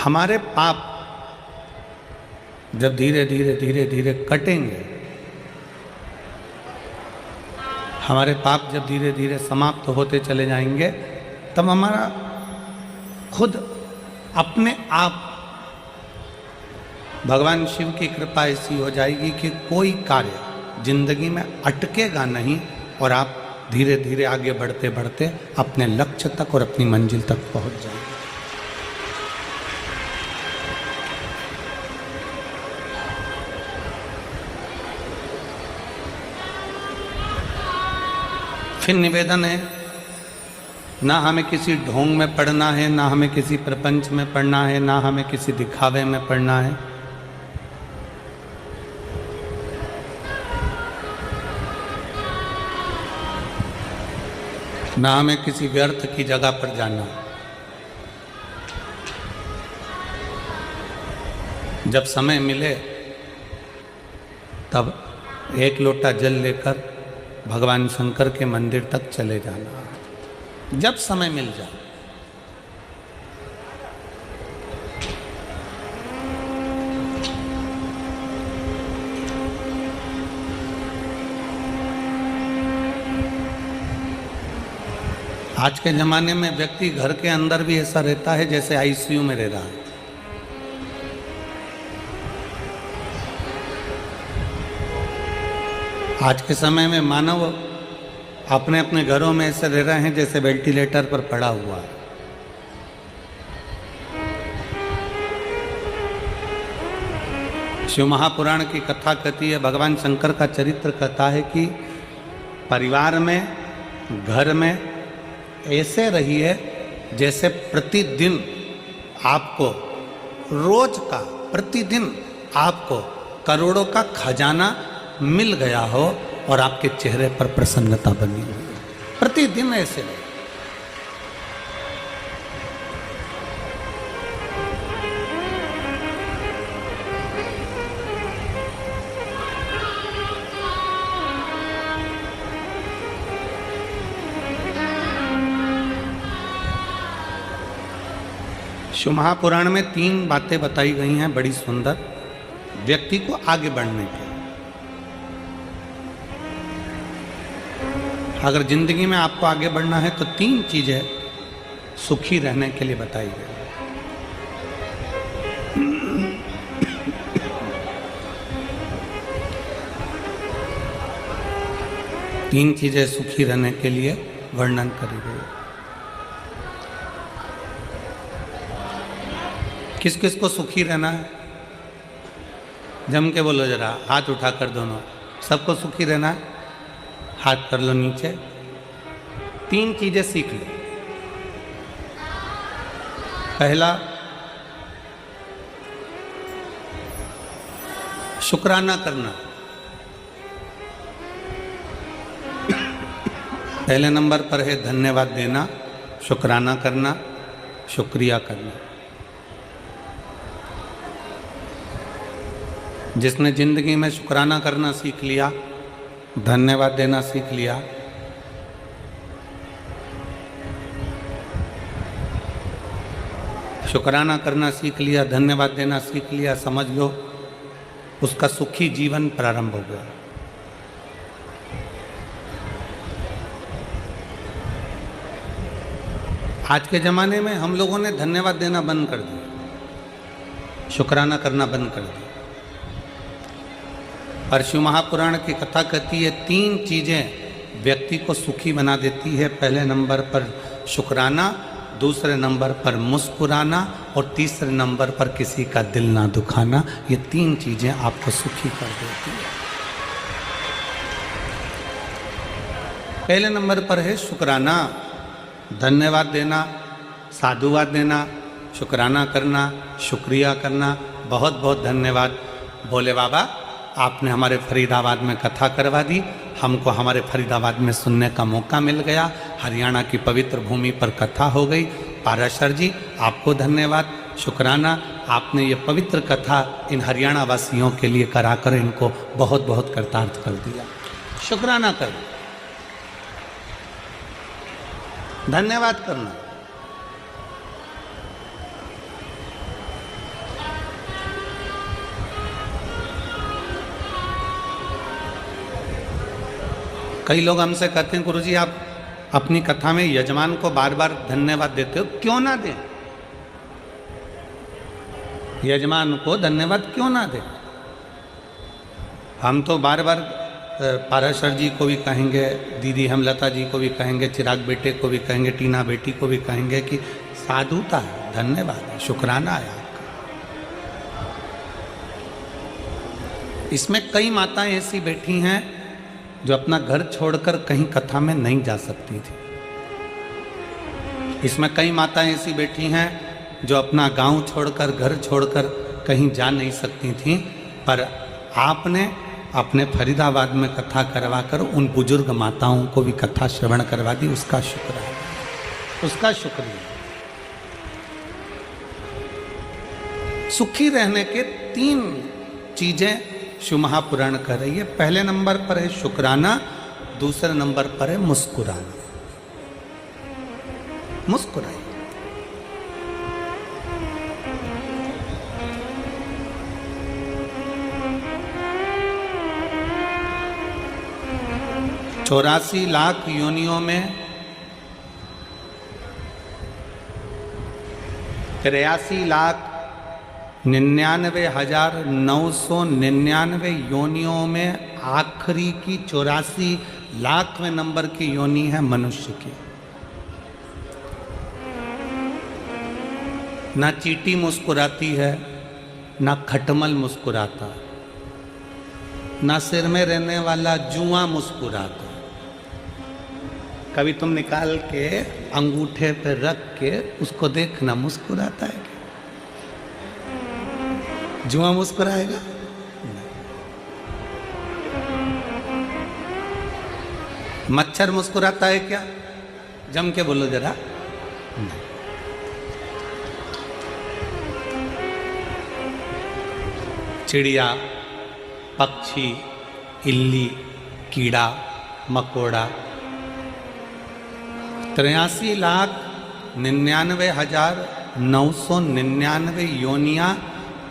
हमारे पाप जब धीरे धीरे धीरे धीरे कटेंगे, हमारे पाप जब धीरे धीरे समाप्त होते चले जाएंगे, तब हमारा खुद अपने आप भगवान शिव की कृपा ऐसी हो जाएगी कि कोई कार्य जिंदगी में अटकेगा नहीं और आप धीरे धीरे आगे बढ़ते बढ़ते अपने लक्ष्य तक और अपनी मंजिल तक पहुंच जाएंगे। फिर निवेदन है, ना हमें किसी ढोंग में पढ़ना है, ना हमें किसी प्रपंच में पढ़ना है, ना हमें किसी दिखावे में पढ़ना है। ना हमें किसी व्यर्थ की जगह पर जाना। जब समय मिले तब एक लोटा जल लेकर भगवान शंकर के मंदिर तक चले जाना, जब समय मिल जाए। आज के ज़माने में व्यक्ति घर के अंदर भी ऐसा रहता है जैसे आईसीयू में रह रहा है। आज के समय में मानव अपने अपने घरों में ऐसे रह रहे हैं जैसे वेंटिलेटर पर पड़ा हुआ है। शिव महापुराण की कथा कहती है, भगवान शंकर का चरित्र कहता है कि परिवार में, घर में ऐसे रहिए जैसे प्रतिदिन आपको, रोज का प्रतिदिन आपको करोड़ों का खजाना मिल गया हो और आपके चेहरे पर प्रसन्नता बनी हुई है। प्रतिदिन ऐसे रहे। शिव महापुराण में 3 बातें बताई गई हैं बड़ी सुंदर, व्यक्ति को आगे बढ़ने के। अगर जिंदगी में आपको आगे बढ़ना है तो 3 चीजें सुखी रहने के लिए बताई गई। तीन चीजें सुखी रहने के लिए वर्णन करी गई। किस किस को सुखी रहना है? जम के बोलो जरा, हाथ उठाकर दोनों। सबको सुखी रहना है? हाथ कर लो नीचे। 3 चीजें सीख लो। पहला, शुक्राना करना। पहले नंबर पर है धन्यवाद देना, शुक्राना करना, शुक्रिया करना। जिसने जिंदगी में शुक्राना करना सीख लिया, धन्यवाद देना सीख लिया, शुक्राना करना सीख लिया, धन्यवाद देना सीख लिया, समझ लो उसका सुखी जीवन प्रारंभ हो गया। आज के ज़माने में हम लोगों ने धन्यवाद देना बंद कर दिया, शुक्राना करना बंद कर दिया। पर शिव महापुराण की कथा कहती है 3 चीज़ें व्यक्ति को सुखी बना देती है। पहले नंबर पर शुक्राना, दूसरे नंबर पर मुस्कुराना और तीसरे नंबर पर किसी का दिल ना दुखाना। ये 3 चीज़ें आपको सुखी कर देती है। पहले नंबर पर है शुक्राना, धन्यवाद देना, साधुवाद देना, शुक्राना करना, शुक्रिया करना। बहुत बहुत धन्यवाद भोले बाबा, आपने हमारे फरीदाबाद में कथा करवा दी, हमको हमारे फरीदाबाद में सुनने का मौका मिल गया। हरियाणा की पवित्र भूमि पर कथा हो गई। पाराशर जी, आपको धन्यवाद, शुक्राना। आपने ये पवित्र कथा इन हरियाणा वासियों के लिए कराकर इनको बहुत बहुत कृतार्थ कर दिया। शुक्राना कर, धन्यवाद करना। कई लोग हमसे कहते हैं गुरुजी आप अपनी कथा में यजमान को बार बार धन्यवाद देते हो, क्यों ना दें? यजमान को धन्यवाद क्यों ना दें? हम तो बार बार पाराशर जी को भी कहेंगे, दीदी हेमलता जी को भी कहेंगे, चिराग बेटे को भी कहेंगे, टीना बेटी को भी कहेंगे कि साधुता है, धन्यवाद है, शुक्राना है आपका। इसमें कई माताएं ऐसी बैठी हैं जो अपना घर छोड़कर कहीं कथा में नहीं जा सकती थी। इसमें कई माताएं ऐसी बैठी हैं जो अपना गांव छोड़कर, घर छोड़कर कहीं जा नहीं सकती थी, पर आपने अपने फरीदाबाद में कथा करवाकर उन बुजुर्ग माताओं को भी कथा श्रवण करवा दी। उसका शुक्र है, उसका शुक्रिया। सुखी रहने के 3 चीजें शिव महापुराण कह रही है। पहले नंबर पर है शुक्राना, दूसरे नंबर पर है मुस्कुराना। मुस्कुराइए। चौरासी लाख योनियों में 83,99,999 योनियों में आखिरी की 84 लाखवें नंबर की योनि है मनुष्य की। ना चींटी मुस्कुराती है, ना खटमल मुस्कुराता, ना सिर में रहने वाला जुआ मुस्कुराता। कभी तुम निकाल के अंगूठे पे रख के उसको देखना, मुस्कुराता है क्या? जुआ मुस्कुराएगा? मच्छर मुस्कुराता है क्या? जम के बोलो जरा। चिड़िया, पक्षी, इल्ली, कीड़ा मकोड़ा 83,99,999 योनियां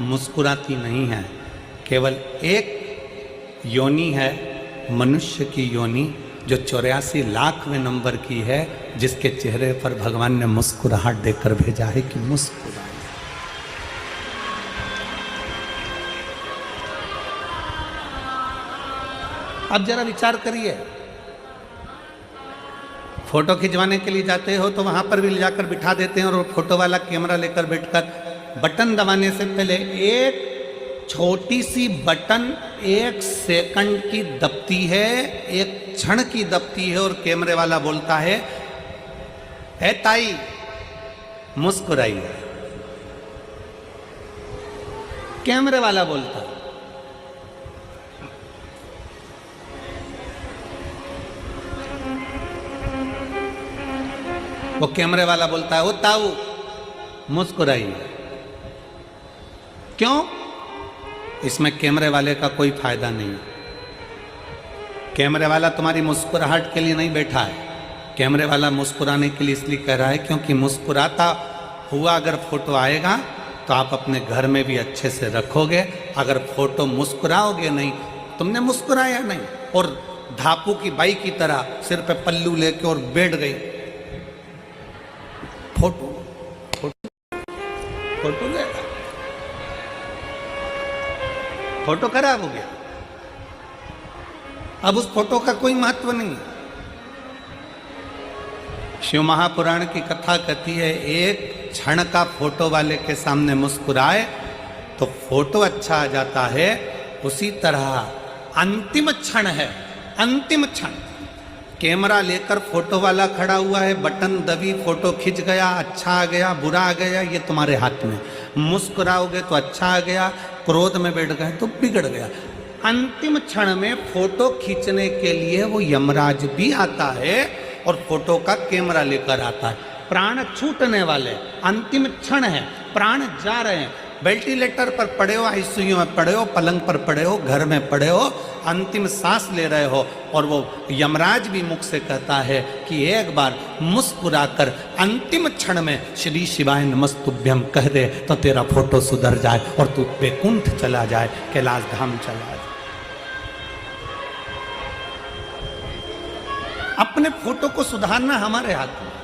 मुस्कुराती नहीं हैं। केवल एक योनि है मनुष्य की योनि, जो 84 लाखवें नंबर की है, जिसके चेहरे पर भगवान ने मुस्कुराहट देकर भेजा है कि मुस्कुरा। अब जरा विचार करिए, फोटो खिंचवाने के लिए जाते हो तो वहां पर भी ले जाकर बिठा देते हैं और फोटो वाला कैमरा लेकर बैठकर बटन दबाने से पहले एक छोटी सी बटन 1 सेकंड की दबती है, 1 क्षण की दबती है, और कैमरे वाला बोलता है ए ताई मुस्कुराइए। कैमरे वाला बोलता है। वो कैमरे वाला बोलता है ओ ताऊ मुस्कुराइए। क्यों? इसमें कैमरे वाले का कोई फायदा नहीं। कैमरे वाला तुम्हारी मुस्कुराहट के लिए नहीं बैठा है। कैमरे वाला मुस्कुराने के लिए इसलिए कह रहा है क्योंकि मुस्कुराता हुआ अगर फोटो आएगा तो आप अपने घर में भी अच्छे से रखोगे। अगर फोटो मुस्कुराओगे नहीं, तुमने मुस्कुराया नहीं और धापू की बाई की तरह सिर पे पल्लू लेके और बैठ गई, फोटो फोटो फोटो गया, फोटो खराब हो गया। अब उस फोटो का कोई महत्व नहीं है। शिव महापुराण की कथा कहती है एक क्षण का फोटो वाले के सामने मुस्कुराए तो फोटो अच्छा आ जाता है। उसी तरह अंतिम क्षण है, अंतिम क्षण। कैमरा लेकर फोटो वाला खड़ा हुआ है, बटन दबी, फोटो खिंच गया, अच्छा आ गया, बुरा आ गया, ये तुम्हारे हाथ में। मुस्कुराओगे तो अच्छा आ गया, क्रोध में बैठ गए तो बिगड़ गया। अंतिम क्षण में फोटो खींचने के लिए वो यमराज भी आता है और फोटो का कैमरा लेकर आता है। प्राण छूटने वाले, अंतिम क्षण है, प्राण जा रहे हैं। वेंटिलेटर पर पड़े हो, आईसीयू में पड़े हो, पलंग पर पड़े हो, घर में पड़े हो, अंतिम सांस ले रहे हो और वो यमराज भी मुख से कहता है कि एक बार मुस्कुराकर अंतिम क्षण में श्री शिवाय नमस्तुभ्यम कह दे तो तेरा फोटो सुधर जाए और तू वैकुंठ चला जाए, कैलाश धाम चला जाए। अपने फोटो को सुधारना हमारे हाथ में।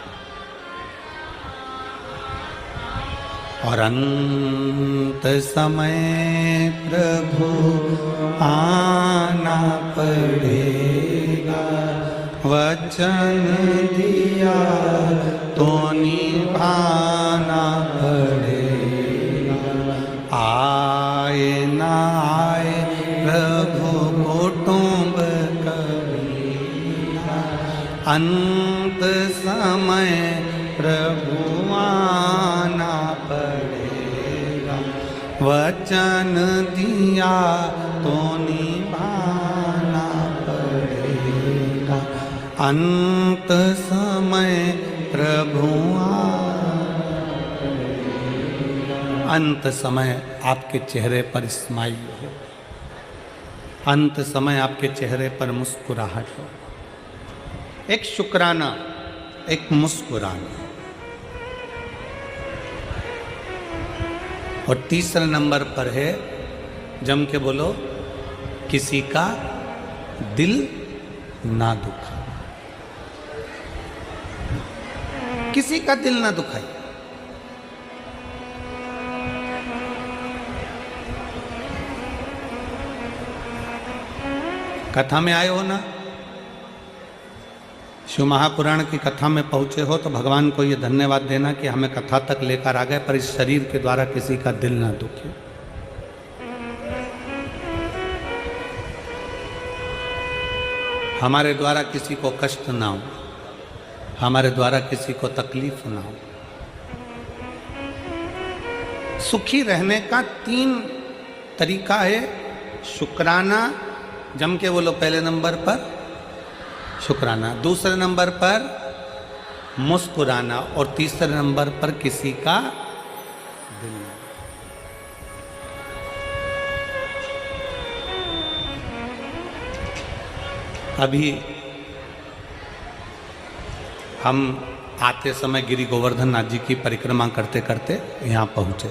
और अंत समय प्रभु आना पड़ेगा, वचन दिया तो निभाना पड़ेगा। आए ना आए प्रभु कुटुंब कबीरा, अंत समय प्रभु आना पड़ेगा, वचन दिया तो निभाना पड़ेगा। अंत समय प्रभु अंत समय आपके चेहरे पर स्माइल हो, अंत समय आपके चेहरे पर मुस्कुराहट हो, एक शुक्राना, एक मुस्कुराना। और तीसरे नंबर पर है, जम के बोलो, किसी का दिल ना दुखा, किसी का दिल ना दुखाई। कथा में आए हो ना, शिव महापुराण की कथा में पहुंचे हो तो भगवान को ये धन्यवाद देना कि हमें कथा तक लेकर आ गए, पर इस शरीर के द्वारा किसी का दिल ना दुखे। हमारे द्वारा किसी को कष्ट ना हो, हमारे द्वारा किसी को तकलीफ ना हो। सुखी रहने का 3 तरीका है। शुक्राना, जम के बोलो, पहले नंबर पर शुक्राना, दूसरे नंबर पर मुस्कुराना, और तीसरे नंबर पर किसी का दिल। अभी हम आते समय गिरी गोवर्धन नाथ जी की परिक्रमा करते करते यहाँ पहुँचे।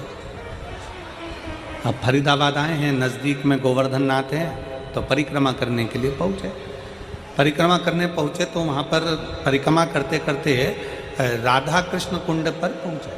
अब फरीदाबाद आए हैं, नज़दीक में गोवर्धन नाथ है, तो परिक्रमा करने के लिए पहुँचे। परिक्रमा करने पहुँचे तो वहाँ पर परिक्रमा करते करते राधा कृष्ण कुंड पर पहुँचे।